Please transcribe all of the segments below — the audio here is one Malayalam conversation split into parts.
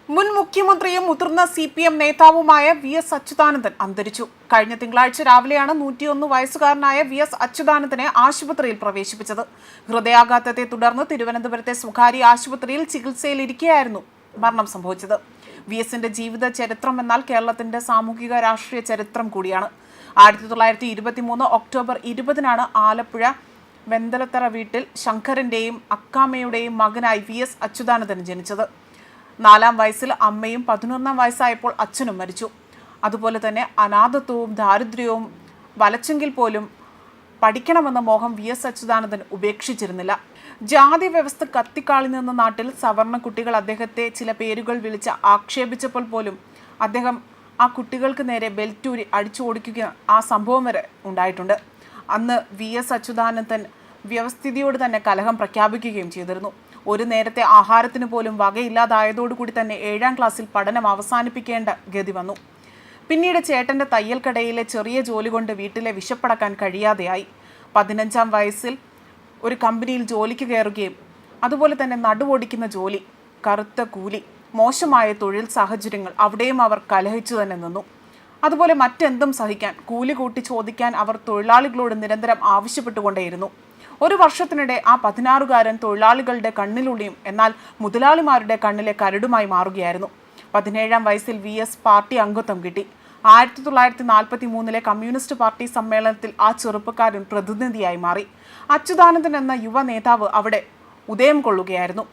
മുൻ മുഖ്യമന്ത്രിയും മുതിർന്ന CPM നേതാവുമായ VS അച്യുതാനന്ദൻ അന്തരിച്ചു. കഴിഞ്ഞ തിങ്കളാഴ്ച രാവിലെയാണ് 101 വയസ്സുകാരനായ VS അച്യുതാനന്ദനെ ആശുപത്രിയിൽ പ്രവേശിപ്പിച്ചത്. ഹൃദയാഘാതത്തെ തുടർന്ന് തിരുവനന്തപുരത്തെ സ്വകാര്യ ആശുപത്രിയിൽ ചികിത്സയിലിരിക്കെയായിരുന്നു മരണം സംഭവിച്ചത്. VSന്റെ ജീവിത ചരിത്രം എന്നാൽ കേരളത്തിന്റെ സാമൂഹിക രാഷ്ട്രീയ ചരിത്രം കൂടിയാണ്. 1923 ഒക്ടോബർ 20-നാണ് ആലപ്പുഴ വെന്തലത്തറ വീട്ടിൽ ശങ്കരന്റെയും അക്കാമ്മയുടെയും മകനായി VS അച്യുതാനന്ദൻ ജനിച്ചത്. 4-ാം വയസ്സിൽ അമ്മയും 11-ാം വയസ്സായപ്പോൾ അച്ഛനും മരിച്ചു. അതുപോലെ തന്നെ അനാഥത്വവും ദാരിദ്ര്യവും വലച്ചെങ്കിൽ പോലും പഠിക്കണമെന്ന മോഹം VS അച്യുതാനന്ദൻ ഉപേക്ഷിച്ചിരുന്നില്ല. ജാതി വ്യവസ്ഥ കത്തിക്കാളി നിന്ന നാട്ടിൽ സവർണ കുട്ടികൾ അദ്ദേഹത്തെ ചില പേരുകൾ വിളിച്ച് ആക്ഷേപിച്ചപ്പോൾ പോലും അദ്ദേഹം ആ കുട്ടികൾക്ക് നേരെ ബെൽറ്റൂരി അടിച്ചു ഓടിക്കുക ആ സംഭവം വരെ ഉണ്ടായിട്ടുണ്ട്. അന്ന് VS അച്യുതാനന്ദൻ വ്യവസ്ഥിതിയോട് തന്നെ കലഹം പ്രഖ്യാപിക്കുകയും ചെയ്തിരുന്നു. ഒരു നേരത്തെ ആഹാരത്തിന് പോലും വകയില്ലാതായതോടുകൂടി തന്നെ 7-ാം ക്ലാസ്സിൽ പഠനം അവസാനിപ്പിക്കേണ്ട ഗതി വന്നു. പിന്നീട് ചേട്ടൻ്റെ തയ്യൽ കടയിലെ ചെറിയ ജോലി കൊണ്ട് വീട്ടിലെ വിശപ്പടക്കാൻ കഴിയാതെയായി. 15-ാം വയസ്സിൽ ഒരു കമ്പനിയിൽ ജോലിക്ക് കയറുകയും അതുപോലെ തന്നെ നടുവൊടിക്കുന്ന ജോലി, കറുത്ത കൂലി, മോശമായ തൊഴിൽ സാഹചര്യങ്ങൾ, അവിടെയും അവർ കലഹിച്ചു തന്നെ നിന്നു. അതുപോലെ മറ്റെന്തും സഹിക്കാൻ, കൂലി കൂട്ടി ചോദിക്കാൻ അവർ തൊഴിലാളികളോട് നിരന്തരം ആവശ്യപ്പെട്ടുകൊണ്ടേയിരുന്നു. ഒരു വർഷത്തിനിടെ ആ 16-കാരൻ തൊഴിലാളികളുടെ കണ്ണിലുള്ളിയും എന്നാൽ മുതലാളിമാരുടെ കണ്ണിലെ കരടുമായി മാറുകയായിരുന്നു. 17-ാം വയസ്സിൽ VS പാർട്ടി അംഗത്വം കിട്ടി. 1943-ലെ കമ്മ്യൂണിസ്റ്റ് പാർട്ടി സമ്മേളനത്തിൽ ആ ചെറുപ്പക്കാരൻ പ്രതിനിധിയായി മാറി. അച്യുതാനന്ദൻ എന്ന യുവ നേതാവ് അവിടെ ഉദയം കൊള്ളുകയായിരുന്നു.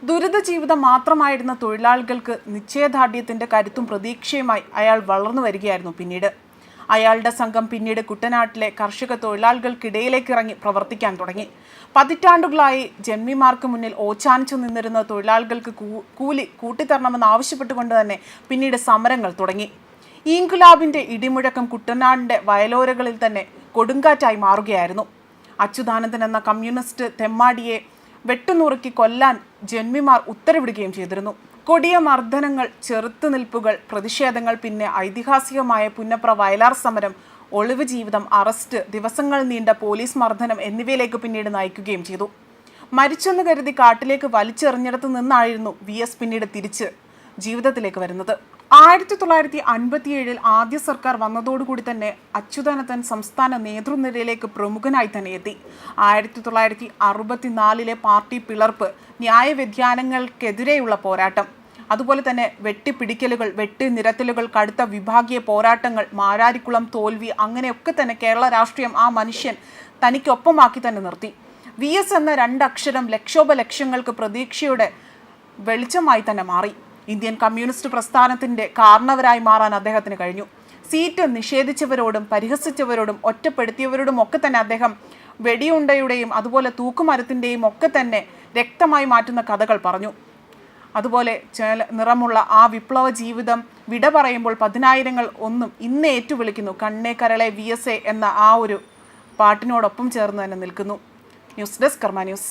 ദുരിത ജീവിതം മാത്രമായിരുന്ന തൊഴിലാളികൾക്ക് നിശ്ചയദാർഢ്യത്തിന്റെ കരുത്തും പ്രതീക്ഷയുമായി അയാൾ വളർന്നു വരികയായിരുന്നു. പിന്നീട് അയാളുടെ സംഘം പിന്നീട് കുട്ടനാട്ടിലെ കർഷക തൊഴിലാളികൾക്കിടയിലേക്ക് ഇറങ്ങി പ്രവർത്തിക്കാൻ തുടങ്ങി. പതിറ്റാണ്ടുകളായി ജന്മിമാർക്ക് മുന്നിൽ ഓച്ചാനിച്ചു നിന്നിരുന്ന തൊഴിലാളികൾക്ക് കൂലി കൂട്ടിത്തരണമെന്ന് ആവശ്യപ്പെട്ടുകൊണ്ട് തന്നെ പിന്നീട് സമരങ്ങൾ തുടങ്ങി. ഇൻകുലാബിന്റെ ഇടിമുഴക്കം കുട്ടനാടിന്റെ വയലോരകളിൽ തന്നെ കൊടുങ്കാറ്റായി മാറുകയായിരുന്നു. അച്യുതാനന്ദൻ എന്ന കമ്മ്യൂണിസ്റ്റ് തെമ്മാടിയെ വെട്ടുനുറുക്കി കൊല്ലാൻ ജന്മിമാർ ഉത്തരവിടുകയും ചെയ്തിരുന്നു. കൊടിയ മർദ്ദനങ്ങൾ, ചെറുത്തുനിൽപ്പുകൾ, പ്രതിഷേധങ്ങൾ, പിന്നെ ഐതിഹാസികമായ പുന്നപ്ര വയലാർ സമരം, ഒളിവ് ജീവിതം, അറസ്റ്റ്, ദിവസങ്ങൾ നീണ്ട പോലീസ് മർദ്ദനം എന്നിവയിലേക്ക് പിന്നീട് നയിക്കുകയും ചെയ്തു. മരിച്ചെന്ന് കരുതി കാട്ടിലേക്ക് വലിച്ചെറിഞ്ഞിടത്ത് നിന്നായിരുന്നു VS പിന്നീട് തിരിച്ച് ജീവിതത്തിലേക്ക് വരുന്നത്. 1957-ൽ ആദ്യ സർക്കാർ വന്നതോടുകൂടി തന്നെ അച്യുതാനന്ദൻ സംസ്ഥാന നേതൃനിരയിലേക്ക് പ്രമുഖനായി തന്നെ എത്തി. 1964-ലെ പാർട്ടി പിളർപ്പ്, ന്യായവ്യതിയാനങ്ങൾക്കെതിരെയുള്ള പോരാട്ടം, അതുപോലെ തന്നെ വെട്ടിപ്പിടിക്കലുകൾ, വെട്ടിനിരത്തലുകൾ, കടുത്ത വിഭാഗീയ പോരാട്ടങ്ങൾ, മാരാരിക്കുളം തോൽവി, അങ്ങനെയൊക്കെ തന്നെ കേരള രാഷ്ട്രീയം ആ മനുഷ്യൻ തനിക്കൊപ്പമാക്കി തന്നെ നിർത്തി. VS എന്ന 2 അക്ഷരം ലക്ഷോപലക്ഷങ്ങൾക്ക് പ്രതീക്ഷയുടെ വെളിച്ചമായി തന്നെ മാറി. ഇന്ത്യൻ കമ്മ്യൂണിസ്റ്റ് പ്രസ്ഥാനത്തിൻ്റെ കാരണവരായി മാറാൻ അദ്ദേഹത്തിന് കഴിഞ്ഞു. സീറ്റ് നിഷേധിച്ചവരോടും പരിഹസിച്ചവരോടും ഒറ്റപ്പെടുത്തിയവരോടും ഒക്കെ തന്നെ അദ്ദേഹം വെടിയുണ്ടയുടെയും അതുപോലെ തൂക്കുമരത്തിൻ്റെയും ഒക്കെ തന്നെ രക്തമായി മാറ്റുന്ന കഥകൾ പറഞ്ഞു. അതുപോലെ നിറമുള്ള ആ വിപ്ലവ ജീവിതം വിട പറയുമ്പോൾ 10,000-ങ്ങൾ ഒന്നും ഇന്ന് ഏറ്റുവിളിക്കുന്നു. കണ്ണേ കരളെ VS എന്ന ആ ഒരു പാട്ടിനോടൊപ്പം ചേർന്ന് തന്നെ നിൽക്കുന്നു. ന്യൂസ് ഡെസ്ക് കർമ്മ ന്യൂസ്.